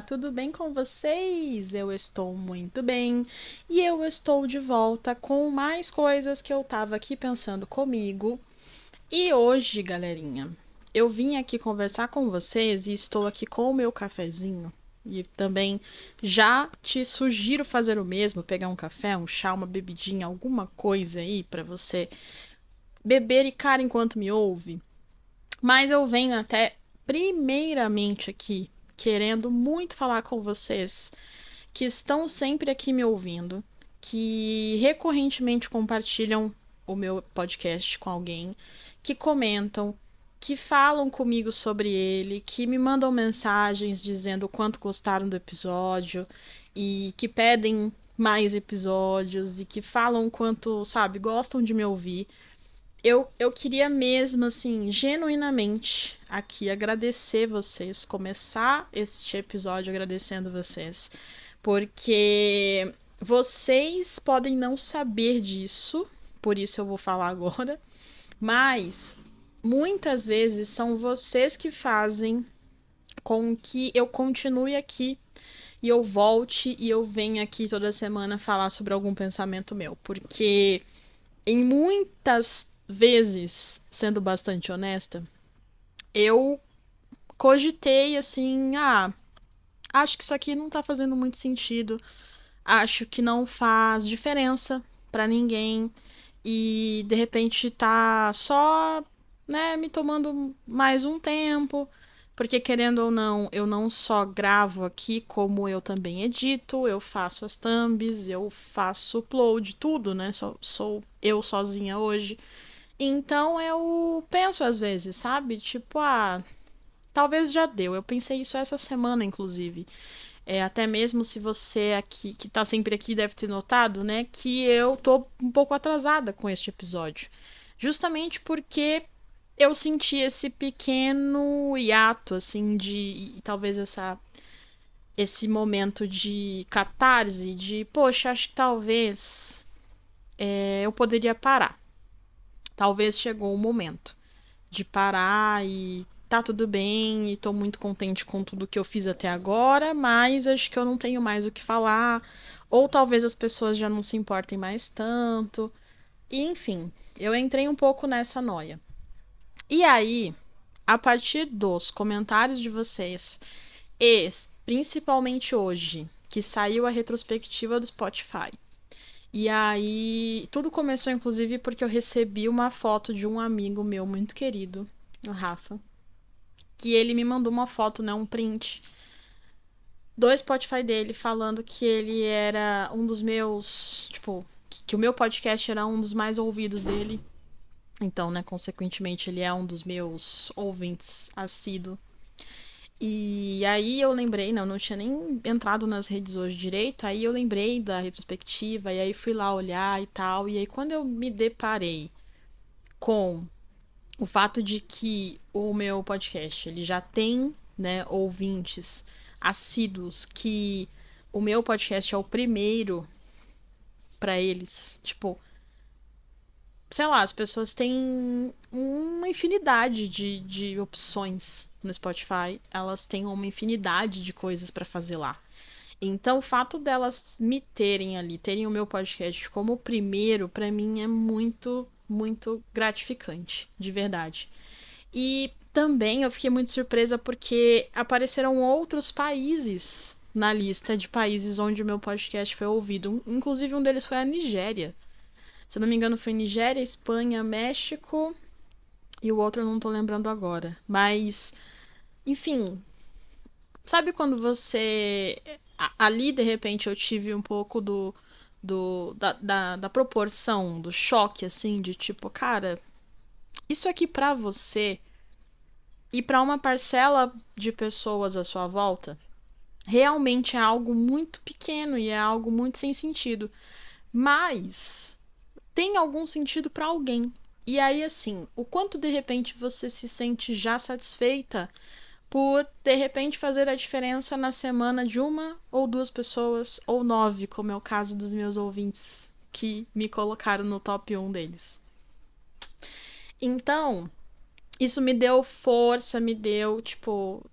tudo bem com vocês? Eu estou muito bem e eu estou de volta com mais coisas que eu tava aqui pensando comigo. E hoje, galerinha, eu vim aqui conversar com vocês e estou aqui com o meu cafezinho. E também já te sugiro fazer o mesmo, pegar um café, um chá, uma bebidinha, alguma coisa aí para você beber e cara enquanto me ouve. Mas eu venho até primeiramente aqui querendo muito falar com vocês que estão sempre aqui me ouvindo, que recorrentemente compartilham o meu podcast com alguém, que comentam, que falam comigo sobre ele, que me mandam mensagens dizendo o quanto gostaram do episódio e que pedem mais episódios e que falam o quanto, sabe, gostam de me ouvir. Eu queria mesmo, assim, genuinamente aqui agradecer vocês, começar este episódio agradecendo vocês, porque vocês podem não saber disso, por isso eu vou falar agora, mas muitas vezes são vocês que fazem com que eu continue aqui e eu volte e eu venha aqui toda semana falar sobre algum pensamento meu, porque em muitas vezes, sendo bastante honesta, eu cogitei assim, acho que isso aqui não tá fazendo muito sentido, acho que não faz diferença pra ninguém e de repente tá só, né, me tomando mais um tempo, porque querendo ou não, eu não só gravo aqui, como eu também edito, eu faço as thumbs, eu faço upload, tudo, né? Sou eu sozinha hoje. Então eu penso às vezes, sabe? Tipo, talvez já deu. Eu pensei isso essa semana, inclusive. Até mesmo se você aqui, que tá sempre aqui, deve ter notado, né? Que eu tô um pouco atrasada com este episódio. Justamente porque eu senti esse pequeno hiato, assim, de. E talvez esse momento de catarse, de, poxa, acho que talvez eu poderia parar. Talvez chegou o momento de parar e tá tudo bem e tô muito contente com tudo que eu fiz até agora, mas acho que eu não tenho mais o que falar, ou talvez as pessoas já não se importem mais tanto. E, enfim, eu entrei um pouco nessa noia. E aí, a partir dos comentários de vocês, e principalmente hoje, que saiu a retrospectiva do Spotify. E aí, tudo começou inclusive porque eu recebi uma foto de um amigo meu muito querido, o Rafa, que ele me mandou uma foto, né, um print do Spotify dele falando que ele era um dos meus, tipo, que o meu podcast era um dos mais ouvidos dele. Então, né, consequentemente, ele é um dos meus ouvintes assíduo. E aí eu lembrei, não tinha nem entrado nas redes hoje direito, aí eu lembrei da retrospectiva, e aí fui lá olhar e tal, e aí quando eu me deparei com o fato de que o meu podcast, ele já tem, né, ouvintes assíduos, que o meu podcast é o primeiro pra eles, tipo, sei lá, as pessoas têm uma infinidade de opções no Spotify. Elas têm uma infinidade de coisas pra fazer lá. Então, o fato delas me terem ali, terem o meu podcast como o primeiro, pra mim é muito, muito gratificante, de verdade. E também eu fiquei muito surpresa porque apareceram outros países na lista de países onde o meu podcast foi ouvido. Inclusive, um deles foi a Nigéria. Se eu não me engano, foi Nigéria, Espanha, México e o outro eu não tô lembrando agora. Mas, enfim, sabe quando você. Ali, de repente, eu tive um pouco da proporção, do choque, assim, de tipo, cara, isso aqui pra você e pra uma parcela de pessoas à sua volta realmente é algo muito pequeno e é algo muito sem sentido. Mas tem algum sentido pra alguém. E aí, assim, o quanto de repente você se sente já satisfeita por de repente fazer a diferença na semana de uma ou duas pessoas, ou nove, como é o caso dos meus ouvintes que me colocaram no top um deles. Então, isso me deu força, me deu, tipo,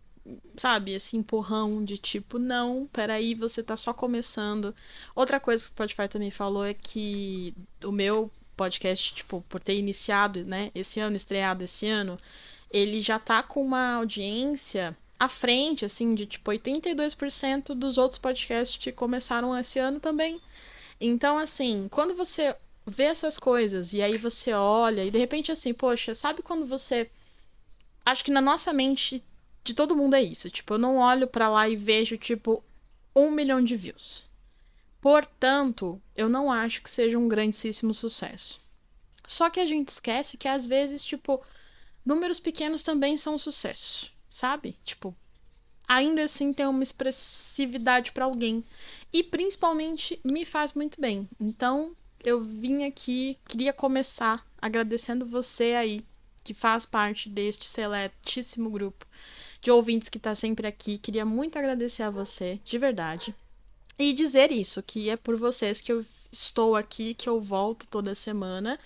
sabe, esse empurrão de tipo, não, peraí, você tá só começando. Outra coisa que o Spotify também falou é que o meu podcast, tipo, por ter iniciado, né, esse ano, estreado esse ano, ele já tá com uma audiência à frente, assim, de tipo 82% dos outros podcasts que começaram esse ano também. Então, assim, quando você vê essas coisas e aí você olha e de repente assim, poxa, sabe quando você. Acho que na nossa mente de todo mundo é isso. Tipo, eu não olho pra lá e vejo, tipo, 1 milhão de views. Portanto, eu não acho que seja um grandíssimo sucesso. Só que a gente esquece que às vezes, tipo, números pequenos também são um sucesso, sabe? Tipo, ainda assim tem uma expressividade pra alguém. E principalmente me faz muito bem. Então, eu vim aqui, queria começar agradecendo você aí, que faz parte deste seletíssimo grupo de ouvintes que tá sempre aqui. Queria muito agradecer a você, de verdade. E dizer isso, que é por vocês que eu estou aqui, que eu volto toda semana.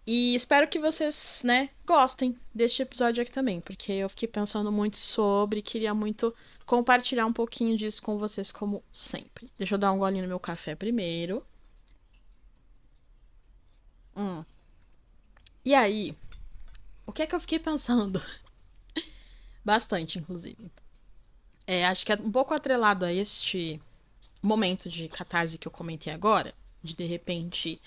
E espero que vocês, né, gostem deste episódio aqui também, porque eu fiquei pensando muito sobre, queria muito compartilhar um pouquinho disso com vocês, como sempre. Deixa eu dar um golinho no meu café primeiro. Hum. E aí, o que é que eu fiquei pensando? Bastante, inclusive. Acho que é um pouco atrelado a este momento de catarse que eu comentei agora, de repente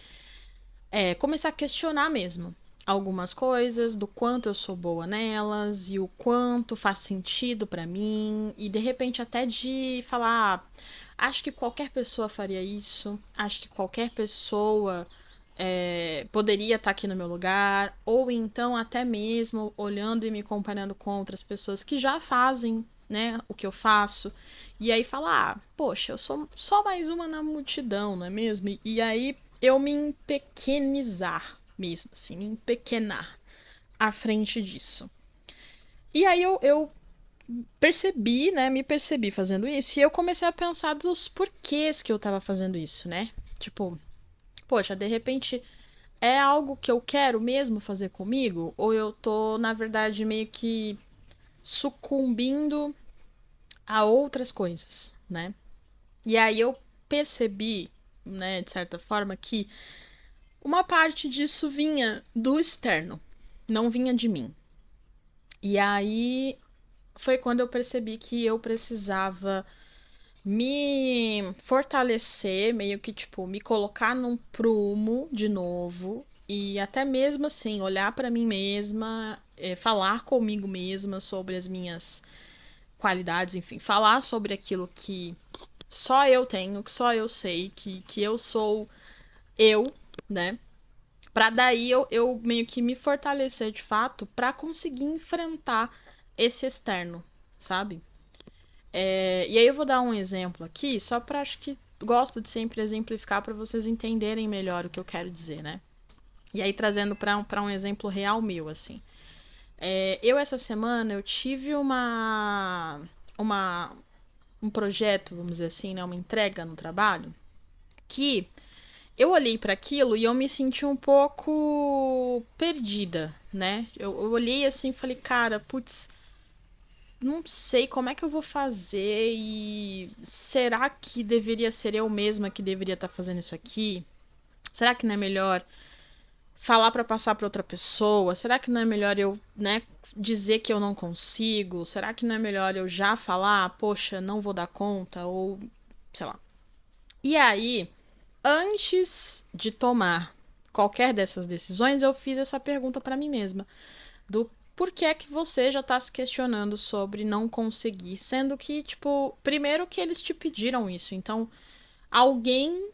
começar a questionar mesmo algumas coisas, do quanto eu sou boa nelas e o quanto faz sentido pra mim e de repente até de falar, acho que qualquer pessoa faria isso, acho que qualquer pessoa poderia estar aqui no meu lugar, ou então até mesmo olhando e me comparando com outras pessoas que já fazem, né, o que eu faço, e aí falar, poxa, eu sou só mais uma na multidão, não é mesmo? E aí eu me empequenizar mesmo, assim, me empequenar à frente disso. E aí eu percebi, né, me percebi fazendo isso, e eu comecei a pensar dos porquês que eu tava fazendo isso, né? Tipo, poxa, de repente é algo que eu quero mesmo fazer comigo? Ou eu tô, na verdade, meio que sucumbindo a outras coisas, né? E aí eu percebi, né, de certa forma, que uma parte disso vinha do externo, não vinha de mim. E aí foi quando eu percebi que eu precisava me fortalecer, meio que, tipo, me colocar num prumo de novo. E até mesmo assim, olhar pra mim mesma, falar comigo mesma sobre as minhas qualidades, enfim, falar sobre aquilo que só eu tenho, que só eu sei, que eu sou eu, né? Pra daí eu meio que me fortalecer de fato pra conseguir enfrentar esse externo, sabe? E aí eu vou dar um exemplo aqui, só pra acho que gosto de sempre exemplificar pra vocês entenderem melhor o que eu quero dizer, né? E aí trazendo pra um exemplo real meu, assim. Eu essa semana eu tive uma um projeto, vamos dizer assim, né, uma entrega no trabalho, que eu olhei para aquilo e eu me senti um pouco perdida, né? Eu olhei assim e falei, cara, putz, não sei como é que eu vou fazer e será que deveria ser eu mesma que deveria estar fazendo isso aqui? Será que não é melhor falar para passar para outra pessoa? Será que não é melhor eu, né, dizer que eu não consigo? Será que não é melhor eu já falar, poxa, não vou dar conta ou sei lá. E aí, antes de tomar qualquer dessas decisões, eu fiz essa pergunta para mim mesma, do porquê é que você já tá se questionando sobre não conseguir, sendo que, tipo, primeiro que eles te pediram isso, então alguém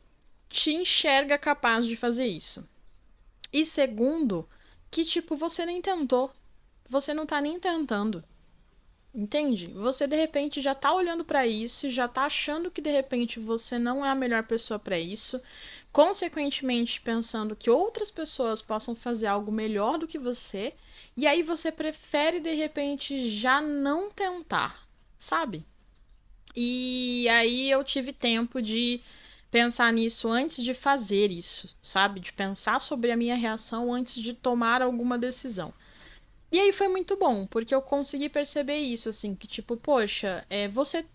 te enxerga capaz de fazer isso. E segundo, que tipo, você nem tentou. Você não tá nem tentando. Entende? Você de repente já tá olhando pra isso, já tá achando que de repente você não é a melhor pessoa pra isso, consequentemente pensando que outras pessoas possam fazer algo melhor do que você, e aí você prefere de repente já não tentar, sabe? E aí eu tive tempo de pensar nisso antes de fazer isso, sabe? De pensar sobre a minha reação antes de tomar alguma decisão. E aí foi muito bom, porque eu consegui perceber isso, assim, que tipo, poxa, você,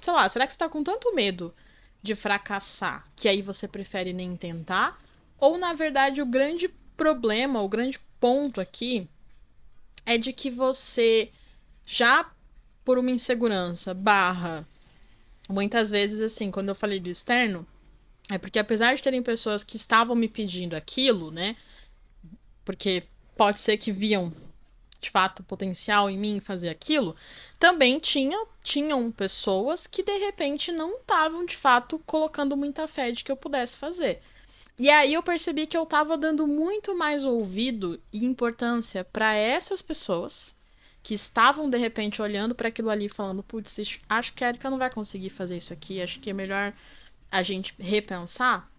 sei lá, será que você tá com tanto medo de fracassar que aí você prefere nem tentar? Ou na verdade o grande problema, o grande ponto aqui é de que você já por uma insegurança barra muitas vezes assim, quando eu falei do externo, é porque apesar de terem pessoas que estavam me pedindo aquilo, né? Porque pode ser que viam de fato potencial em mim fazer aquilo, também tinham pessoas que de repente não estavam de fato colocando muita fé de que eu pudesse fazer. E aí eu percebi que eu tava dando muito mais ouvido e importância para essas pessoas que estavam de repente olhando para aquilo ali falando, putz, acho que a Erika não vai conseguir fazer isso aqui, acho que é melhor a gente repensar,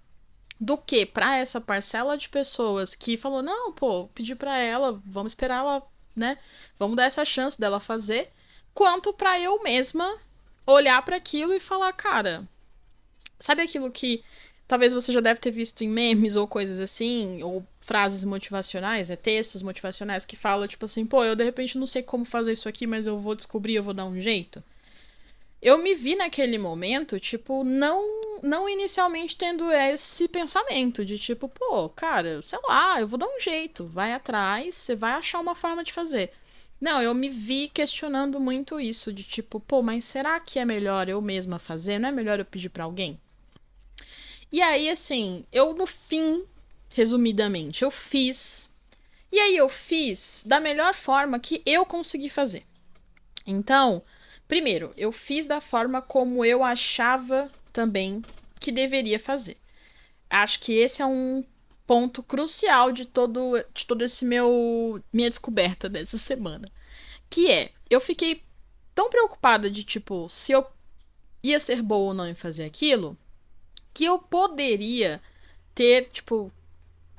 do que para essa parcela de pessoas que falou, não, pô, pedi para ela, vamos esperar ela, né? Vamos dar essa chance dela fazer, quanto para eu mesma olhar para aquilo e falar, cara, sabe aquilo que talvez você já deve ter visto em memes ou coisas assim, ou frases motivacionais, textos motivacionais que falam tipo assim, pô, eu de repente não sei como fazer isso aqui, mas eu vou descobrir, eu vou dar um jeito. Eu me vi naquele momento, tipo, não inicialmente tendo esse pensamento de tipo, pô, cara, sei lá, eu vou dar um jeito, vai atrás, você vai achar uma forma de fazer. Não, eu me vi questionando muito isso, de tipo, pô, mas será que é melhor eu mesma fazer? Não é melhor eu pedir pra alguém? E aí, assim, eu no fim, resumidamente, eu fiz. E aí eu fiz da melhor forma que eu consegui fazer. Então, primeiro, eu fiz da forma como eu achava também que deveria fazer. Acho que esse é um ponto crucial de todo esse minha descoberta dessa semana, que é, eu fiquei tão preocupada de tipo, se eu ia ser boa ou não em fazer aquilo, que eu poderia ter, tipo,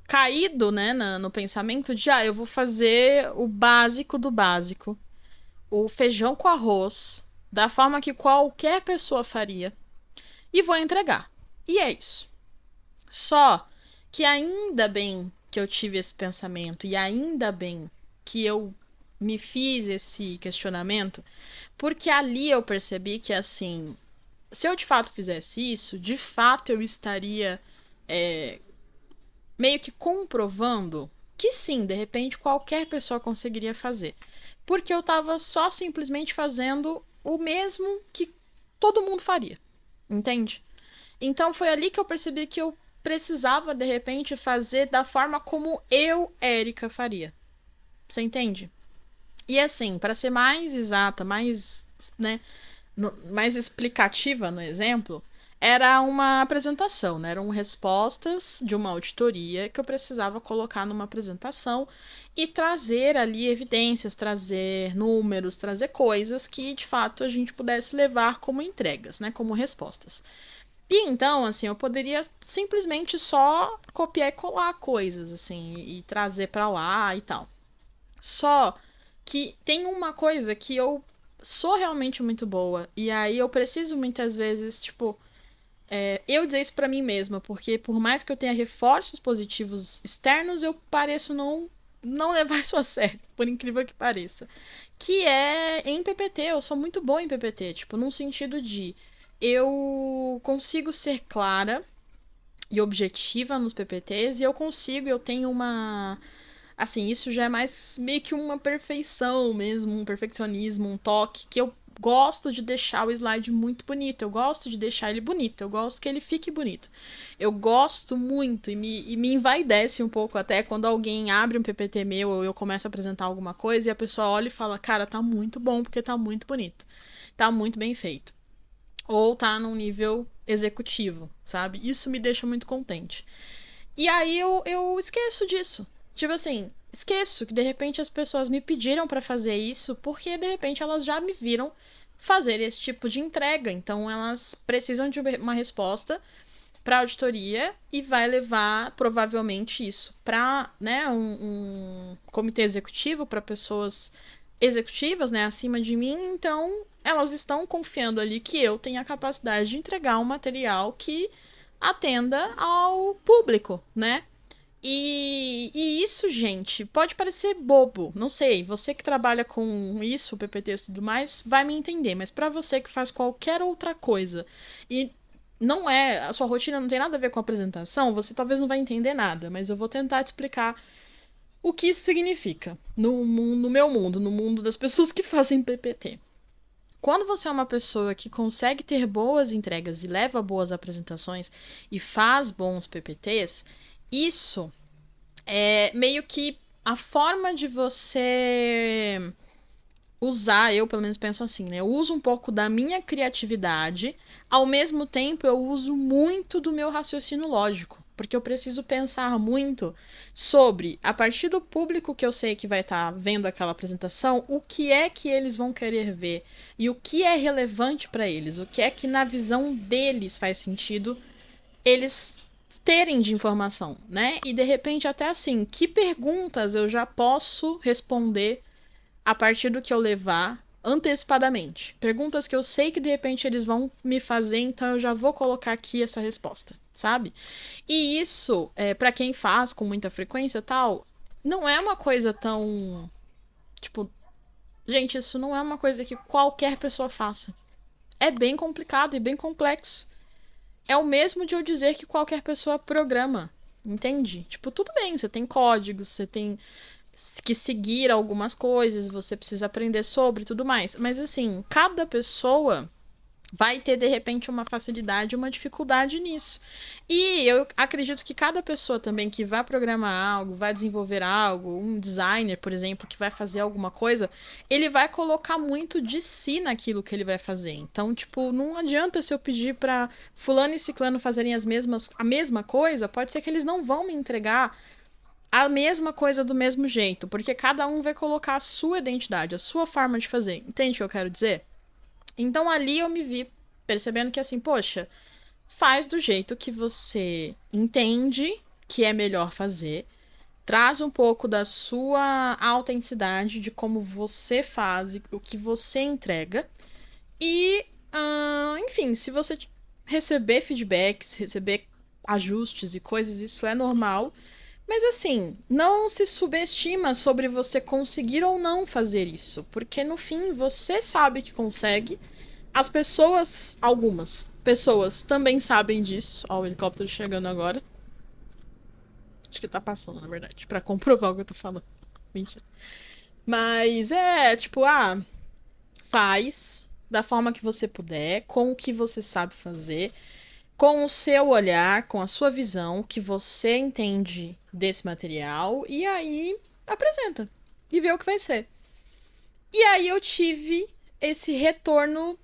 caído, né, no pensamento de, eu vou fazer o básico do básico, o feijão com arroz, da forma que qualquer pessoa faria, e vou entregar. E é isso. Só que ainda bem que eu tive esse pensamento, e ainda bem que eu me fiz esse questionamento, porque ali eu percebi que, assim, se eu de fato fizesse isso, de fato eu estaria meio que comprovando que sim, de repente qualquer pessoa conseguiria fazer. Porque eu tava só simplesmente fazendo o mesmo que todo mundo faria. Entende? Então foi ali que eu percebi que eu precisava, de repente, fazer da forma como eu, Érica, faria. Você entende? E assim, para ser mais exata, mais, né, mais explicativa no exemplo, era uma apresentação, né? Eram respostas de uma auditoria que eu precisava colocar numa apresentação e trazer ali evidências, trazer números, trazer coisas que de fato a gente pudesse levar como entregas, né? Como respostas. E então, assim, eu poderia simplesmente só copiar e colar coisas, assim, e trazer para lá e tal. Só que tem uma coisa que eu sou realmente muito boa. E aí eu preciso muitas vezes, tipo, eu dizer isso pra mim mesma. Porque por mais que eu tenha reforços positivos externos, eu pareço não levar isso a sério, por incrível que pareça. Que é em PPT, eu sou muito boa em PPT. Tipo, num sentido de eu consigo ser clara e objetiva nos PPTs e eu tenho uma. Assim, isso já é mais meio que uma perfeição mesmo, um perfeccionismo, um toque, que eu gosto de deixar o slide muito bonito, eu gosto de deixar ele bonito, eu gosto que ele fique bonito. Eu gosto muito e me envaidece um pouco até quando alguém abre um PPT meu ou eu começo a apresentar alguma coisa e a pessoa olha e fala, cara, tá muito bom porque tá muito bonito, tá muito bem feito. Ou tá num nível executivo, sabe? Isso me deixa muito contente. E aí eu esqueço disso. Tipo assim, esqueço que de repente as pessoas me pediram pra fazer isso porque de repente elas já me viram fazer esse tipo de entrega. Então elas precisam de uma resposta pra auditoria e vai levar provavelmente isso pra, né, um comitê executivo para pessoas executivas, né, acima de mim. Então elas estão confiando ali que eu tenho a capacidade de entregar um material que atenda ao público, né? E isso, gente, pode parecer bobo, não sei. Você que trabalha com isso, PPT e tudo mais, vai me entender. Mas pra você que faz qualquer outra coisa e não é, a sua rotina não tem nada a ver com a apresentação, você talvez não vai entender nada. Mas eu vou tentar te explicar o que isso significa no meu mundo, no mundo das pessoas que fazem PPT. Quando você é uma pessoa que consegue ter boas entregas e leva boas apresentações e faz bons PPTs, isso é meio que a forma de você usar, eu pelo menos penso assim, né? Eu uso um pouco da minha criatividade, ao mesmo tempo eu uso muito do meu raciocínio lógico. Porque eu preciso pensar muito sobre, a partir do público que eu sei que vai estar vendo aquela apresentação, o que é que eles vão querer ver e o que é relevante para eles, o que é que na visão deles faz sentido eles terem de informação, né? E de repente até assim, que perguntas eu já posso responder a partir do que eu levar antecipadamente. Perguntas que eu sei que de repente eles vão me fazer, então eu já vou colocar aqui essa resposta, sabe? E isso, para quem faz com muita frequência tal, não é uma coisa tão. Tipo, gente, isso não é uma coisa que qualquer pessoa faça. É bem complicado e bem complexo. É o mesmo de eu dizer que qualquer pessoa programa. Entende? Tipo, tudo bem, você tem códigos, você tem que seguir algumas coisas, você precisa aprender sobre e tudo mais. Mas assim, cada pessoa vai ter de repente uma facilidade, uma dificuldade nisso. E eu acredito que cada pessoa também que vai programar algo, vai desenvolver algo, um designer, por exemplo, que vai fazer alguma coisa, ele vai colocar muito de si naquilo que ele vai fazer. Então, tipo, não adianta se eu pedir para fulano e ciclano fazerem a mesma coisa, pode ser que eles não vão me entregar a mesma coisa do mesmo jeito, porque cada um vai colocar a sua identidade, a sua forma de fazer. Entende o que eu quero dizer? Então ali eu me vi percebendo que assim, poxa, faz do jeito que você entende que é melhor fazer, traz um pouco da sua autenticidade de como você faz e o que você entrega. E, enfim, se você receber feedbacks, receber ajustes e coisas, isso é normal. Mas assim, não se subestima sobre você conseguir ou não fazer isso, porque no fim você sabe que consegue. As pessoas, algumas pessoas também sabem disso. Ó, o helicóptero chegando agora. Acho que tá passando, na verdade, pra comprovar o que eu tô falando. Mentira. Mas é, tipo, faz da forma que você puder, com o que você sabe fazer, com o seu olhar, com a sua visão, que você entende desse material, e aí apresenta e vê o que vai ser. E aí eu tive esse retorno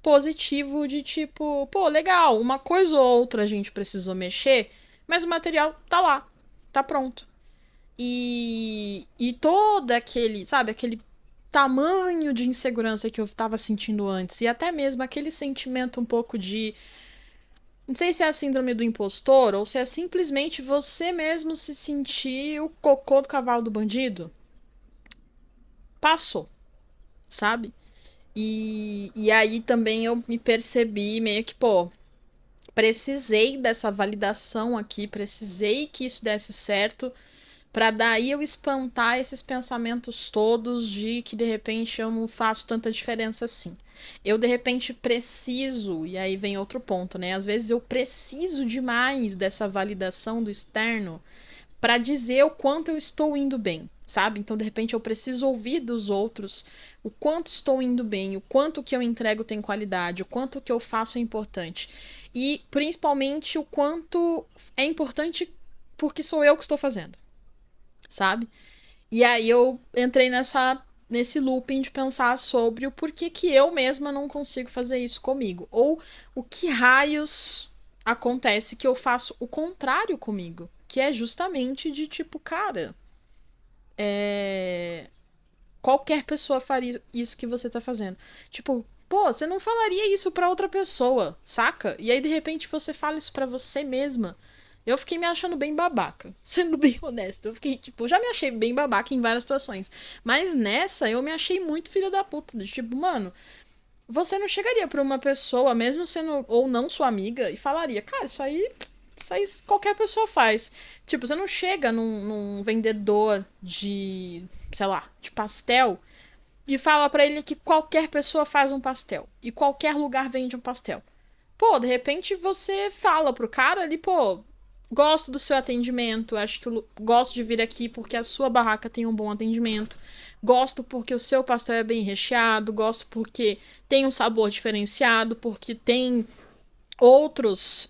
positivo de tipo, pô, legal, uma coisa ou outra a gente precisou mexer, mas o material tá lá, tá pronto. E todo aquele, sabe, aquele tamanho de insegurança que eu tava sentindo antes, e até mesmo aquele sentimento um pouco de. Não sei se é a síndrome do impostor ou se é simplesmente você mesmo se sentir o cocô do cavalo do bandido. Passou, sabe? E aí também eu me percebi meio que, pô, precisei dessa validação aqui, precisei que isso desse certo, pra daí eu espantar esses pensamentos todos de que de repente eu não faço tanta diferença assim. Eu de repente preciso, e aí vem outro ponto, né? Às vezes eu preciso demais dessa validação do externo pra dizer o quanto eu estou indo bem, sabe? Então de repente eu preciso ouvir dos outros o quanto estou indo bem, o quanto que eu entrego tem qualidade, o quanto que eu faço é importante. E principalmente o quanto é importante porque sou eu que estou fazendo, sabe? E aí eu entrei nesse looping de pensar sobre o porquê que eu mesma não consigo fazer isso comigo. Ou o que raios acontece que eu faço o contrário comigo. Que é justamente de tipo, cara, qualquer pessoa faria isso que você tá fazendo. Tipo, pô, você não falaria isso pra outra pessoa, saca? E aí de repente você fala isso pra você mesma. Eu fiquei me achando bem babaca, sendo bem honesta. Eu fiquei, tipo, já me achei bem babaca em várias situações. Mas nessa eu me achei muito filha da puta. De, tipo, mano, você não chegaria pra uma pessoa, mesmo sendo ou não sua amiga, e falaria, cara, isso aí. Isso aí qualquer pessoa faz. Tipo, você não chega num vendedor de, sei lá, de pastel e fala pra ele que qualquer pessoa faz um pastel. E qualquer lugar vende um pastel. Pô, de repente você fala pro cara ali, pô, gosto do seu atendimento, acho que eu gosto de vir aqui porque a sua barraca tem um bom atendimento. Gosto porque o seu pastel é bem recheado, gosto porque tem um sabor diferenciado, porque tem outros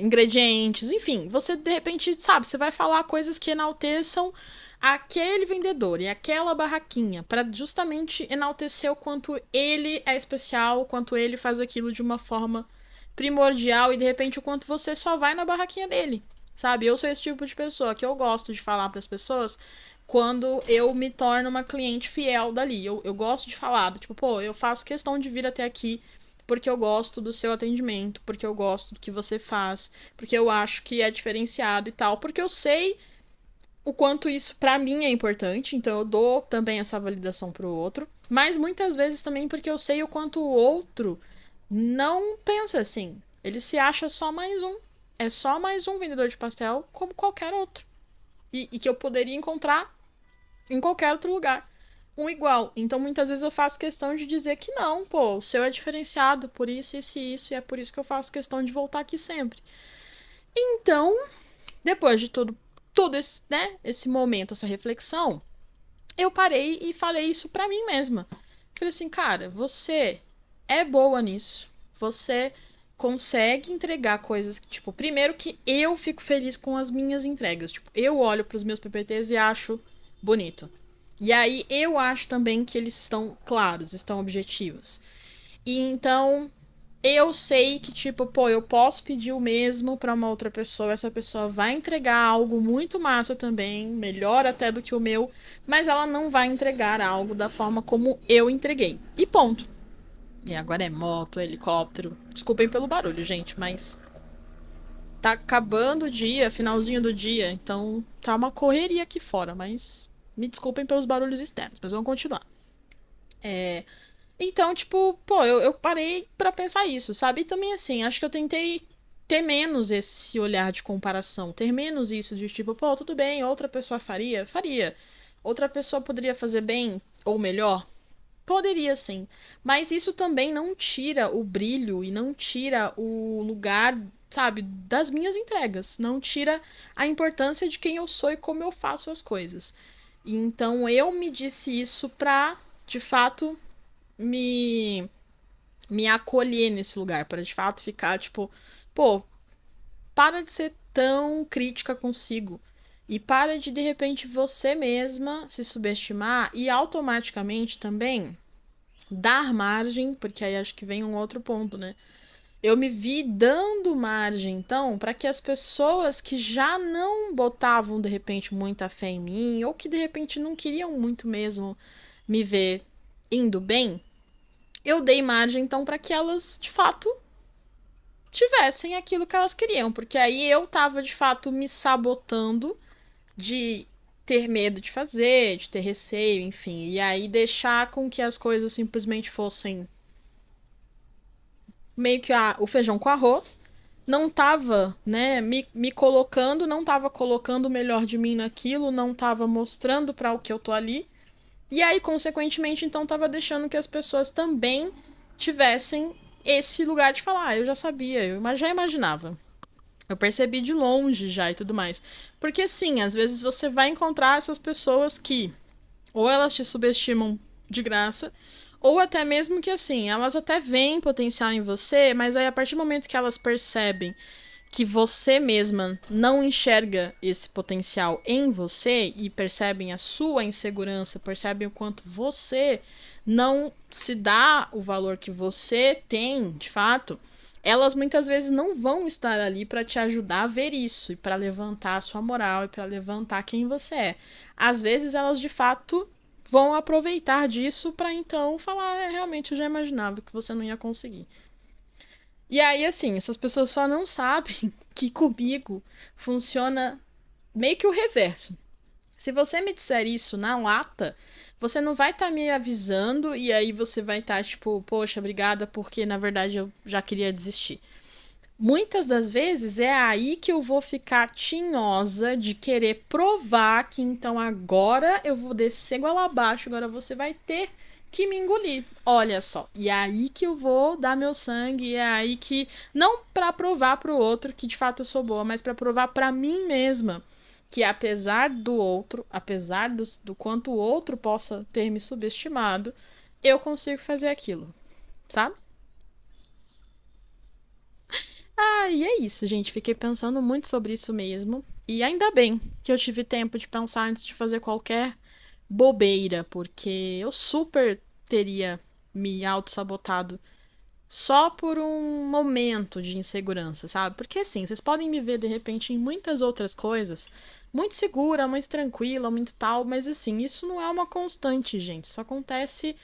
ingredientes, enfim, você de repente, sabe, você vai falar coisas que enalteçam aquele vendedor e aquela barraquinha, para justamente enaltecer o quanto ele é especial, o quanto ele faz aquilo de uma forma primordial e de repente o quanto você só vai na barraquinha dele, sabe? Eu sou esse tipo de pessoa que eu gosto de falar para as pessoas quando eu me torno uma cliente fiel dali. Eu gosto de falar, tipo, pô, eu faço questão de vir até aqui porque eu gosto do seu atendimento, porque eu gosto do que você faz, porque eu acho que é diferenciado e tal, porque eu sei o quanto isso pra mim é importante, então eu dou também essa validação pro outro, mas muitas vezes também porque eu sei o quanto o outro não pensa assim. Ele se acha só mais um. É só mais um vendedor de pastel como qualquer outro. E que eu poderia encontrar em qualquer outro lugar. Um igual. Então, muitas vezes eu faço questão de dizer que não, pô, o seu é diferenciado por isso, e é por isso que eu faço questão de voltar aqui sempre. Então, depois de todo esse, né, esse momento, essa reflexão, eu parei e falei isso pra mim mesma. Falei assim, cara, você é boa nisso. Você consegue entregar coisas que, tipo, primeiro que eu fico feliz com as minhas entregas. Tipo, eu olho pros meus PPTs e acho bonito. E aí eu acho também que eles estão claros, estão objetivos. E então eu sei que, tipo, pô, eu posso pedir o mesmo pra uma outra pessoa, essa pessoa vai entregar algo muito massa também, melhor até do que o meu, mas ela não vai entregar algo da forma como eu entreguei. E ponto. E agora é moto, helicóptero. Desculpem pelo barulho, gente, mas tá acabando o dia, finalzinho do dia, então tá uma correria aqui fora, mas me desculpem pelos barulhos externos, mas vamos continuar. Então, tipo, pô, eu parei pra pensar isso, sabe? E também, assim, acho que eu tentei ter menos esse olhar de comparação, ter menos isso de tipo, pô, tudo bem, outra pessoa faria? Faria. Outra pessoa poderia fazer bem ou melhor? Poderia sim. Mas isso também não tira o brilho e não tira o lugar, sabe, das minhas entregas. Não tira a importância de quem eu sou e como eu faço as coisas. E então eu me disse isso pra, de fato, me me acolher nesse lugar, para de fato ficar tipo, pô, para de ser tão crítica consigo e para de repente você mesma se subestimar e automaticamente também dar margem, porque aí acho que vem um outro ponto, né? Eu me vi dando margem, então, para que as pessoas que já não botavam de repente muita fé em mim, ou que de repente não queriam muito mesmo me ver indo bem, eu dei margem então para que elas de fato tivessem aquilo que elas queriam, porque aí eu tava de fato me sabotando de ter medo de fazer, de ter receio, enfim, e aí deixar com que as coisas simplesmente fossem meio que o feijão com arroz. Não tava, né, me colocando, não tava colocando o melhor de mim naquilo, não tava mostrando para o que eu tô ali. E aí, consequentemente, então tava deixando que as pessoas também tivessem esse lugar de falar, eu já sabia, já imaginava. Eu percebi de longe já e tudo mais. Porque sim, às vezes você vai encontrar essas pessoas que ou elas te subestimam de graça, ou até mesmo que assim, elas até veem potencial em você, mas aí a partir do momento que elas percebem que você mesma não enxerga esse potencial em você e percebem a sua insegurança, percebem o quanto você não se dá o valor que você tem, de fato, elas muitas vezes não vão estar ali para te ajudar a ver isso e para levantar a sua moral e para levantar quem você é. Às vezes elas de fato vão aproveitar disso para então falar, realmente eu já imaginava que você não ia conseguir. E aí, assim, essas pessoas só não sabem que comigo funciona meio que o reverso. Se você me disser isso na lata, você não vai estar me avisando e aí você vai estar tipo, poxa, obrigada, porque na verdade eu já queria desistir. muitas das vezes é aí que eu vou ficar tinhosa de querer provar que então agora eu vou descer goela abaixo, agora você vai ter que me engolir. Olha só. E é aí que eu vou dar meu sangue, é aí que não pra provar pro outro que de fato eu sou boa, mas pra provar pra mim mesma que apesar do outro, apesar do quanto o outro possa ter me subestimado, eu consigo fazer aquilo, sabe? Ah, e é isso, gente. Fiquei pensando muito sobre isso mesmo. E ainda bem que eu tive tempo de pensar antes de fazer qualquer bobeira, porque eu super teria me auto-sabotado só por um momento de insegurança, sabe? Porque assim, vocês podem me ver de repente em muitas outras coisas, muito segura, muito tranquila, muito tal, mas assim, isso não é uma constante, gente. Isso acontece.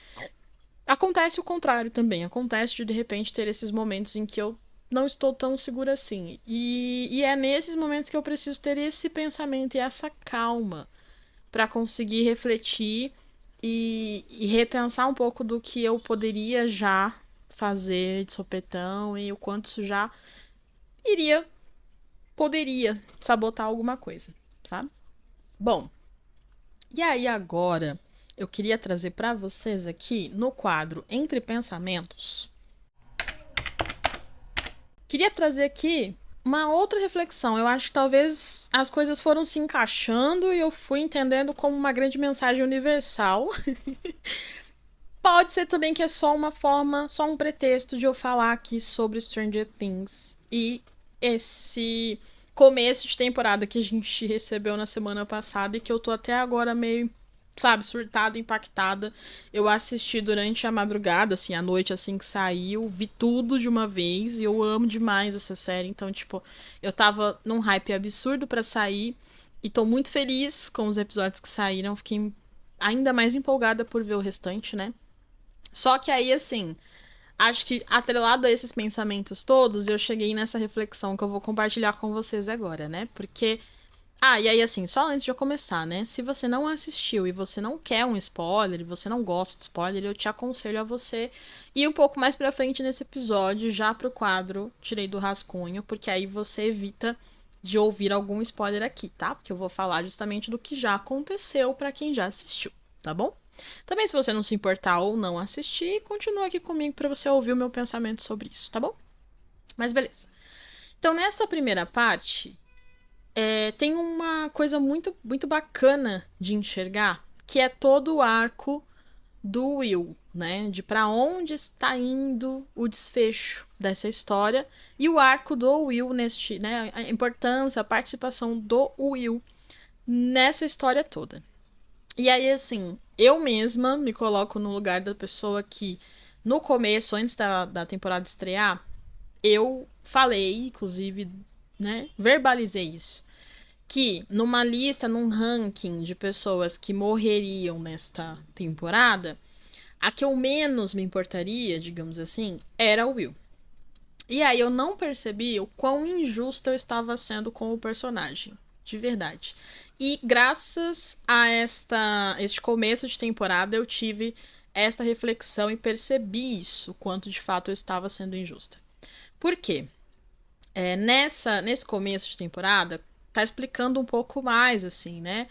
Acontece o contrário também. Acontece de repente ter esses momentos em que eu não estou tão segura assim. E é nesses momentos que eu preciso ter esse pensamento e essa calma para conseguir refletir e repensar um pouco do que eu poderia já fazer de sopetão e o quanto isso já iria, poderia sabotar alguma coisa, sabe? Bom, e aí agora eu queria trazer para vocês aqui no quadro Entre Pensamentos. Queria trazer aqui uma outra reflexão. Eu acho que talvez as coisas foram se encaixando e eu fui entendendo como uma grande mensagem universal. Pode ser também que é só uma forma, só um pretexto de eu falar aqui sobre Stranger Things e esse começo de temporada que a gente recebeu na semana passada e que eu tô até agora meio, sabe, surtada, impactada. Eu assisti durante a madrugada, assim, à noite, assim que saiu, vi tudo de uma vez e eu amo demais essa série. Então, tipo, eu tava num hype absurdo pra sair e tô muito feliz com os episódios que saíram. Fiquei ainda mais empolgada por ver o restante, né? Só que aí, assim, acho que atrelado a esses pensamentos todos, eu cheguei nessa reflexão que eu vou compartilhar com vocês agora, né? Porque. Ah, e aí, assim, só antes de eu começar, né? Se você não assistiu e você não quer um spoiler, e você não gosta de spoiler, eu te aconselho a você ir um pouco mais pra frente nesse episódio, já pro quadro Tirei do Rascunho, porque aí você evita de ouvir algum spoiler aqui, tá? Porque eu vou falar justamente do que já aconteceu pra quem já assistiu, tá bom? Também, se você não se importar ou não assistir, continua aqui comigo pra você ouvir o meu pensamento sobre isso, tá bom? Mas beleza. Então, nessa primeira parte, tem uma coisa muito, muito bacana de enxergar, que é todo o arco do Will, né? De pra onde está indo o desfecho dessa história e o arco do Will neste, né? A importância, a participação do Will nessa história toda. E aí, assim, eu mesma me coloco no lugar da pessoa que, no começo, antes da temporada estrear, eu falei, inclusive, né, verbalizei isso, que numa lista, num ranking de pessoas que morreriam nesta temporada, a que eu menos me importaria, digamos assim, era o Will. E aí eu não percebi o quão injusta eu estava sendo com o personagem. De verdade. E graças a este começo de temporada eu tive esta reflexão e percebi isso, quanto de fato eu estava sendo injusta. Por quê? Nesse começo de temporada, tá explicando um pouco mais, assim, né?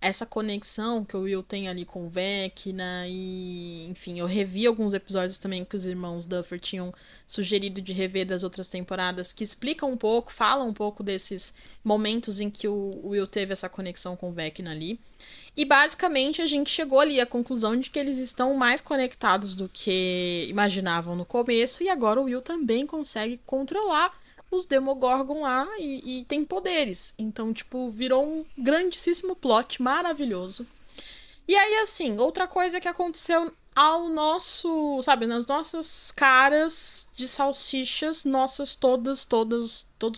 Essa conexão que o Will tem ali com o Vecna e, enfim, eu revi alguns episódios também que os irmãos Duffer tinham sugerido de rever das outras temporadas, que explicam um pouco, falam um pouco desses momentos em que o Will teve essa conexão com o Vecna ali. E basicamente a gente chegou ali à conclusão de que eles estão mais conectados do que imaginavam no começo, e agora o Will também consegue controlar os Demogorgon lá e tem poderes. Então, tipo, virou um grandíssimo plot maravilhoso. E aí, assim, outra coisa que aconteceu ao nosso, sabe, nas nossas caras de salsichas, nossas todos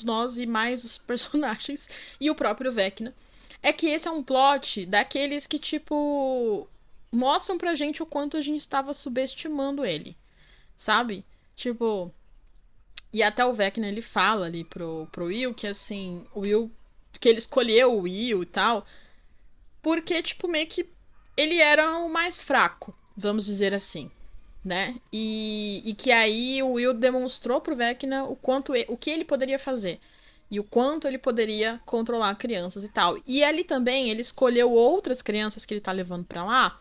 nós e mais os personagens e o próprio Vecna, é que esse é um plot daqueles que, tipo, mostram pra gente o quanto a gente estava subestimando ele, sabe? Tipo, e até o Vecna, ele fala ali pro Will que, assim, o Will, que ele escolheu o Will e tal, porque, tipo, meio que ele era o mais fraco, vamos dizer assim. né? E que aí o Will demonstrou pro Vecna o que ele poderia fazer. E o quanto ele poderia controlar crianças e tal. E ali também ele escolheu outras crianças que ele tá levando pra lá.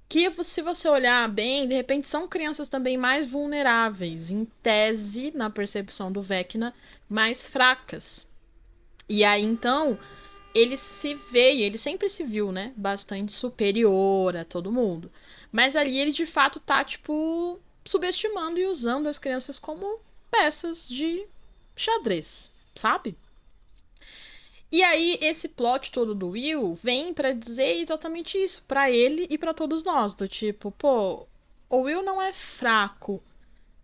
Que se você olhar bem, de repente são crianças também mais vulneráveis. Em tese, na percepção do Vecna, mais fracas. E aí então ele se vê, e ele sempre se viu, né? Bastante superior a todo mundo. Mas ali ele de fato tá, tipo, subestimando e usando as crianças como peças de xadrez, sabe? E aí esse plot todo do Will vem pra dizer exatamente isso pra ele e pra todos nós, do tipo, pô, o Will não é fraco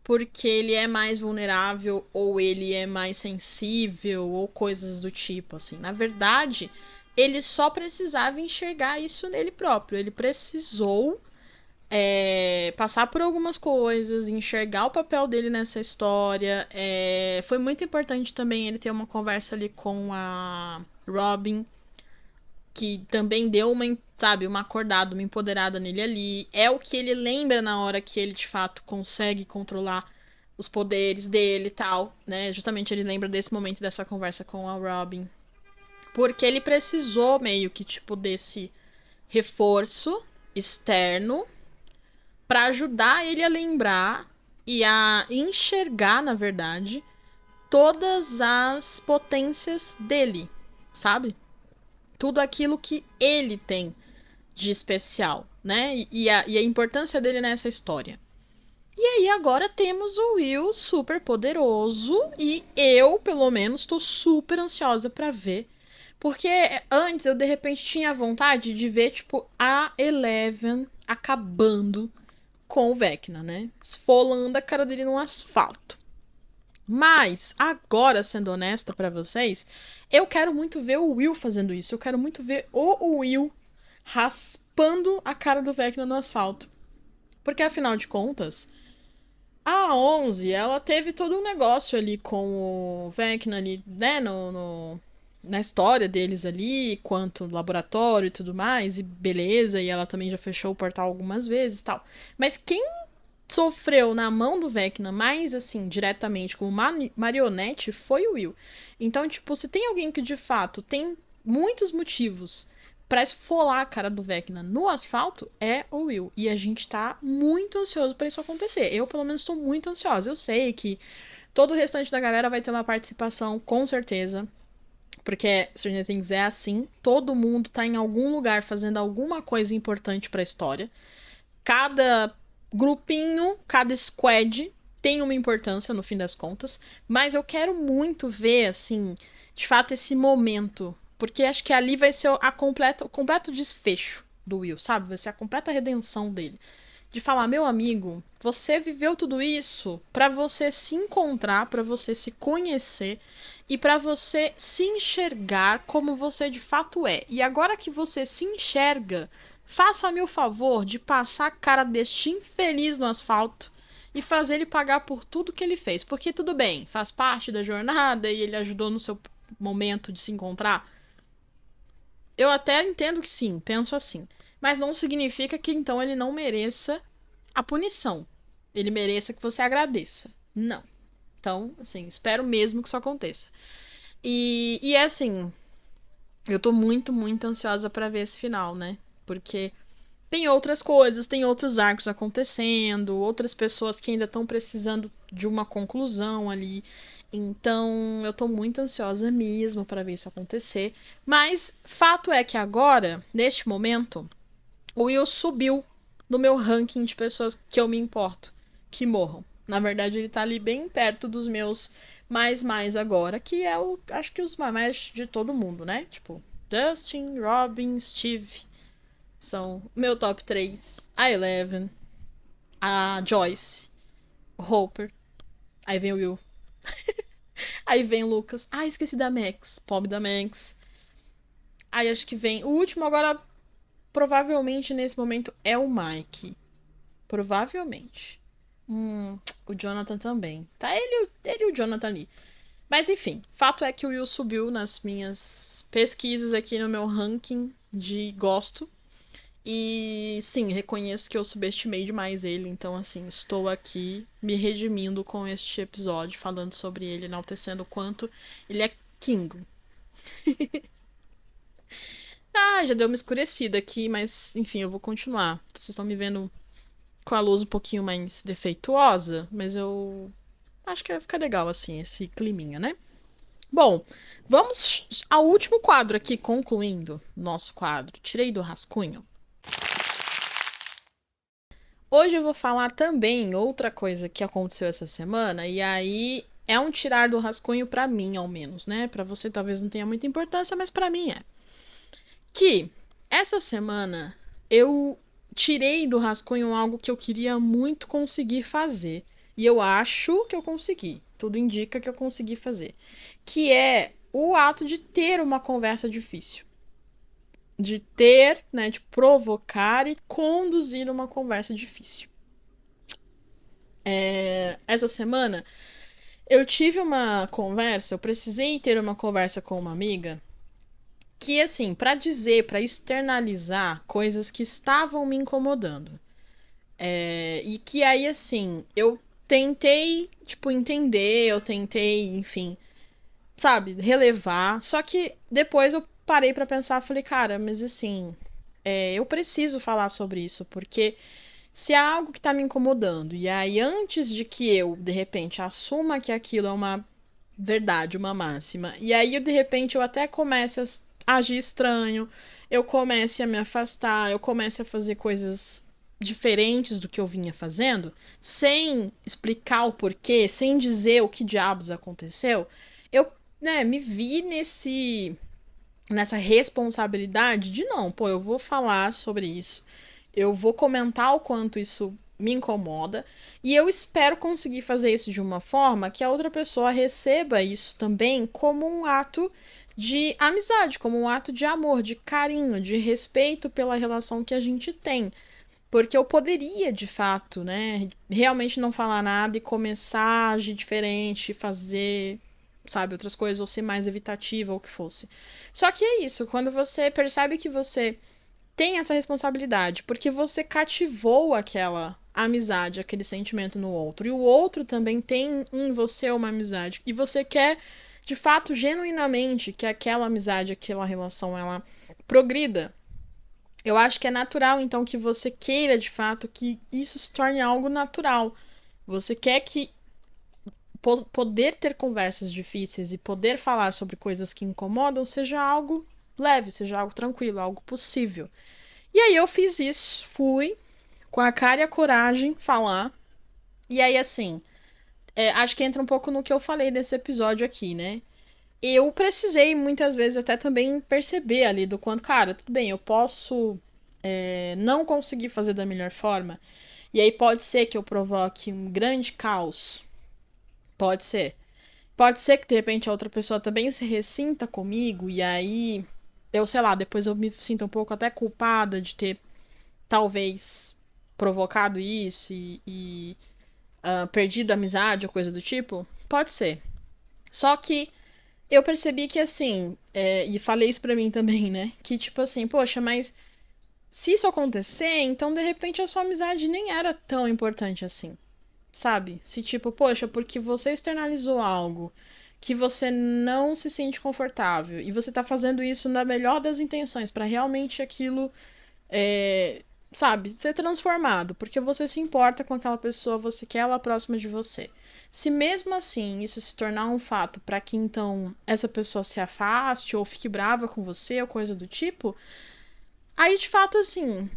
porque ele é mais vulnerável ou ele é mais sensível ou coisas do tipo, assim. Na verdade, ele só precisava enxergar isso nele próprio. Ele precisou passar por algumas coisas, enxergar o papel dele nessa história. Foi muito importante também ele ter uma conversa ali com a Robin, que também deu uma, sabe, uma acordada, uma empoderada nele ali. É o que ele lembra na hora que ele de fato consegue controlar os poderes dele e tal, né? Justamente ele lembra desse momento dessa conversa com a Robin. Porque ele precisou meio que, tipo, desse reforço externo para ajudar ele a lembrar e a enxergar, na verdade, todas as potências dele, sabe? Tudo aquilo que ele tem de especial, né? E a importância dele nessa história. E aí agora temos o Will super poderoso e eu, pelo menos, tô super ansiosa pra ver. Porque antes eu de repente tinha vontade de ver, tipo, a Eleven acabando com o Vecna, né? Esfolando a cara dele no asfalto. Mas, agora, sendo honesta pra vocês, eu quero muito ver o Will fazendo isso. Eu quero muito ver o Will raspando a cara do Vecna no asfalto. Porque, afinal de contas, a 11, ela teve todo um negócio ali com o Vecna ali, né, na história deles ali, quanto laboratório e tudo mais, e beleza, e ela também já fechou o portal algumas vezes e tal. Mas quem sofreu na mão do Vecna mais, assim, diretamente como marionete foi o Will. Então, tipo, se tem alguém que de fato tem muitos motivos pra esfolar a cara do Vecna no asfalto, é o Will. E a gente tá muito ansioso pra isso acontecer. Eu, pelo menos, tô muito ansiosa. Eu sei que todo o restante da galera vai ter uma participação, com certeza. Porque Stranger Things é assim. Todo mundo tá em algum lugar fazendo alguma coisa importante pra história. Cada grupinho, cada squad tem uma importância no fim das contas, mas eu quero muito ver, assim, de fato, esse momento, porque acho que ali vai ser o completo desfecho do Will, sabe? Vai ser a completa redenção dele. De falar, meu amigo, você viveu tudo isso pra você se encontrar, pra você se conhecer e pra você se enxergar como você de fato é. E agora que você se enxerga, faça-me o favor de passar a cara deste infeliz no asfalto e fazer ele pagar por tudo que ele fez. Porque tudo bem, faz parte da jornada e ele ajudou no seu momento de se encontrar. Eu até entendo que sim, penso assim. Mas não significa que então ele não mereça a punição. Ele mereça que você agradeça. Não. Então, assim, espero mesmo que isso aconteça. E é assim, eu tô muito, muito ansiosa pra ver esse final, né? Porque tem outras coisas, tem outros arcos acontecendo, outras pessoas que ainda estão precisando de uma conclusão ali. Então, eu tô muito ansiosa mesmo para ver isso acontecer. Mas fato é que agora, neste momento, o Will subiu no meu ranking de pessoas que eu me importo que morram. Na verdade, ele tá ali bem perto dos meus mais agora, que é o, acho que os mais de todo mundo, né? Tipo, Dustin, Robin, Steve são meu top 3. A Eleven, a Joyce, o Hopper, aí vem o Will. Aí vem o Lucas. Ah, esqueci da Max. Pobre da Max. Aí acho que vem. O último agora, provavelmente nesse momento, é o Mike. Provavelmente. O Jonathan também. Tá ele e o Jonathan ali. Mas enfim, fato é que o Will subiu nas minhas pesquisas aqui no meu ranking de gosto. E sim, reconheço que eu subestimei demais ele, então assim, estou aqui me redimindo com este episódio, falando sobre ele, enaltecendo o quanto ele é King. Ah, já deu uma escurecida aqui, mas enfim, eu vou continuar. Vocês estão me vendo com a luz um pouquinho mais defeituosa, mas eu acho que vai ficar legal assim, esse climinha, né? Bom, vamos ao último quadro aqui, concluindo nosso quadro. Tirei do rascunho. Hoje eu vou falar também outra coisa que aconteceu essa semana, e aí é um tirar do rascunho pra mim, ao menos, né? Pra você talvez não tenha muita importância, mas pra mim é. Que essa semana eu tirei do rascunho algo que eu queria muito conseguir fazer. E eu acho que eu consegui. Tudo indica que eu consegui fazer. Que é o ato de ter uma conversa difícil. De ter, né, de provocar e conduzir uma conversa difícil. Essa semana eu tive uma conversa, eu precisei ter uma conversa com uma amiga que, assim, pra dizer, pra externalizar coisas que estavam me incomodando. E que aí, assim, eu tentei, tipo, entender, eu tentei, enfim, sabe, relevar. Só que depois eu parei pra pensar, falei, cara, mas assim, eu preciso falar sobre isso, porque se há algo que tá me incomodando, e aí antes de que eu, de repente, assuma que aquilo é uma verdade, uma máxima, e aí, de repente, eu até comece a agir estranho, eu comece a me afastar, eu comece a fazer coisas diferentes do que eu vinha fazendo, sem explicar o porquê, sem dizer o que diabos aconteceu, eu, né, me vi nessa responsabilidade de não, pô, eu vou falar sobre isso. Eu vou comentar o quanto isso me incomoda e eu espero conseguir fazer isso de uma forma que a outra pessoa receba isso também como um ato de amizade, como um ato de amor, de carinho, de respeito pela relação que a gente tem. Porque eu poderia, de fato, né, realmente não falar nada e começar a agir diferente, fazer, sabe, outras coisas, ou ser mais evitativa, ou o que fosse. Só que é isso, quando você percebe que você tem essa responsabilidade, porque você cativou aquela amizade, aquele sentimento no outro, e o outro também tem em você uma amizade, e você quer, de fato, genuinamente, que aquela amizade, aquela relação, ela progrida. Eu acho que é natural, então, que você queira, de fato, que isso se torne algo natural. Você quer que poder ter conversas difíceis e poder falar sobre coisas que incomodam seja algo leve, seja algo tranquilo, algo possível. E aí eu fiz isso, fui com a cara e a coragem falar. E aí, assim, acho que entra um pouco no que eu falei nesse episódio aqui, né? Eu precisei muitas vezes até também perceber ali do quanto, cara, tudo bem, eu posso não conseguir fazer da melhor forma. E aí pode ser que eu provoque um grande caos. Pode ser. Pode ser que de repente a outra pessoa também se ressinta comigo e aí eu, sei lá, depois eu me sinto um pouco até culpada de ter talvez provocado isso e perdido a amizade ou coisa do tipo. Pode ser. Só que eu percebi que assim, e falei isso pra mim também, né? Que tipo assim, poxa, mas se isso acontecer, então de repente a sua amizade nem era tão importante assim. Sabe? Se tipo, poxa, porque você externalizou algo que você não se sente confortável e você tá fazendo isso na melhor das intenções pra realmente aquilo, sabe, ser transformado, porque você se importa com aquela pessoa, você quer ela próxima de você. Se mesmo assim isso se tornar um fato pra que então essa pessoa se afaste ou fique brava com você ou coisa do tipo, aí de fato assim,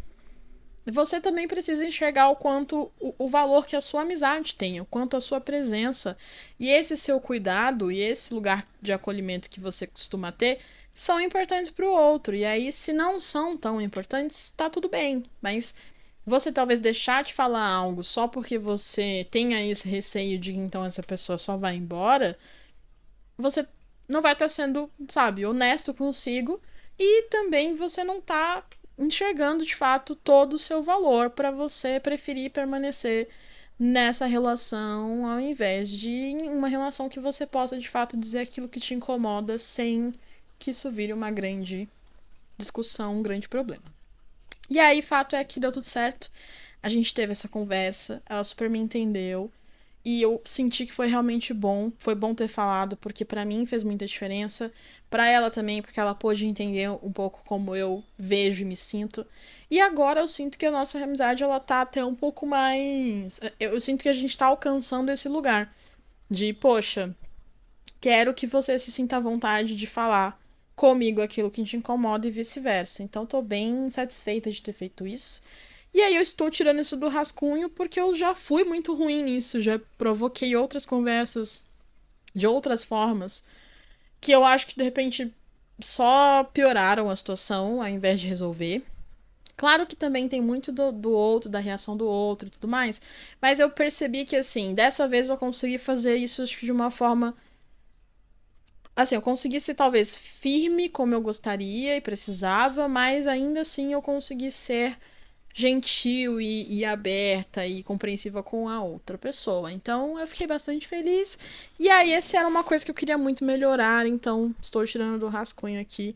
você também precisa enxergar o quanto o valor que a sua amizade tem, o quanto a sua presença e esse seu cuidado e esse lugar de acolhimento que você costuma ter são importantes para o outro. E aí, se não são tão importantes, tá tudo bem. Mas você talvez deixar de falar algo só porque você tenha esse receio de que então essa pessoa só vai embora, você não vai estar sendo, sabe, honesto consigo e também você não tá enxergando de fato todo o seu valor para você preferir permanecer nessa relação ao invés de uma relação que você possa de fato dizer aquilo que te incomoda sem que isso vire uma grande discussão, um grande problema. E aí, fato é que deu tudo certo. A gente teve essa conversa, ela super me entendeu. E eu senti que foi realmente bom. Foi bom ter falado, porque pra mim fez muita diferença. Pra ela também, porque ela pôde entender um pouco como eu vejo e me sinto. E agora eu sinto que a nossa amizade, ela tá até um pouco mais. Eu sinto que a gente tá alcançando esse lugar. De, poxa, quero que você se sinta à vontade de falar comigo aquilo que te incomoda e vice-versa. Então tô bem satisfeita de ter feito isso. E aí eu estou tirando isso do rascunho porque eu já fui muito ruim nisso, já provoquei outras conversas de outras formas que eu acho que de repente só pioraram a situação ao invés de resolver. Claro que também tem muito do outro, da reação do outro e tudo mais, mas eu percebi que assim, dessa vez eu consegui fazer isso acho que de uma forma. Assim, eu consegui ser talvez firme como eu gostaria e precisava, mas ainda assim eu consegui ser gentil e aberta e compreensiva com a outra pessoa. Então eu fiquei bastante feliz. E aí, essa era uma coisa que eu queria muito melhorar, então estou tirando do rascunho aqui.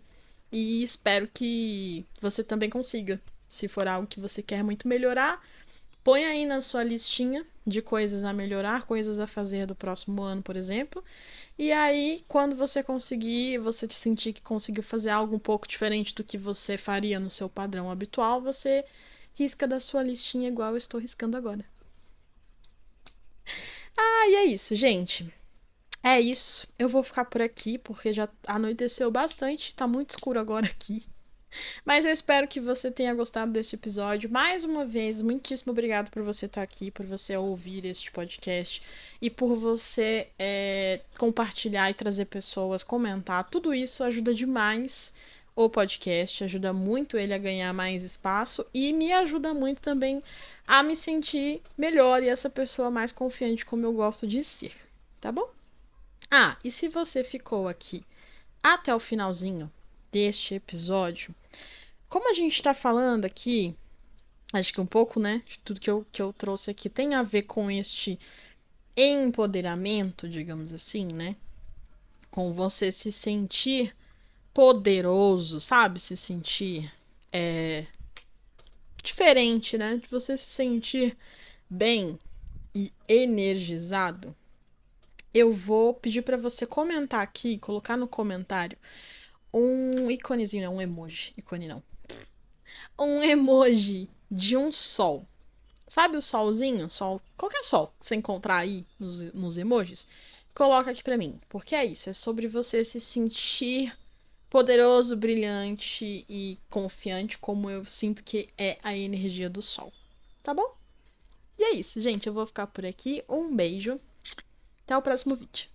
E espero que você também consiga. Se for algo que você quer muito melhorar, põe aí na sua listinha de coisas a melhorar, coisas a fazer do próximo ano, por exemplo. E aí, quando você conseguir, você te sentir que conseguiu fazer algo um pouco diferente do que você faria no seu padrão habitual, você risca da sua listinha igual eu estou riscando agora. Ah, e é isso, gente. É isso. Eu vou ficar por aqui porque já anoiteceu bastante, tá muito escuro agora aqui. Mas eu espero que você tenha gostado desse episódio. Mais uma vez, muitíssimo obrigado por você estar aqui, por você ouvir este podcast e por você compartilhar e trazer pessoas, comentar. Tudo isso ajuda demais o podcast, ajuda muito ele a ganhar mais espaço e me ajuda muito também a me sentir melhor e essa pessoa mais confiante como eu gosto de ser, tá bom? Ah, e se você ficou aqui até o finalzinho deste episódio, como a gente tá falando aqui, acho que um pouco, né, de tudo que eu trouxe aqui tem a ver com este empoderamento, digamos assim, né? Com você se sentir poderoso, sabe? Se sentir diferente, né? De você se sentir bem e energizado. Eu vou pedir para você comentar aqui, colocar no comentário um íconezinho, não, um emoji. Ícone não. Um emoji de um sol. Sabe o solzinho? Sol, qualquer sol que você encontrar aí nos emojis, coloca aqui pra mim. Porque é isso, é sobre você se sentir poderoso, brilhante e confiante, como eu sinto que é a energia do sol. Tá bom? E é isso, gente. Eu vou ficar por aqui. Um beijo. Até o próximo vídeo.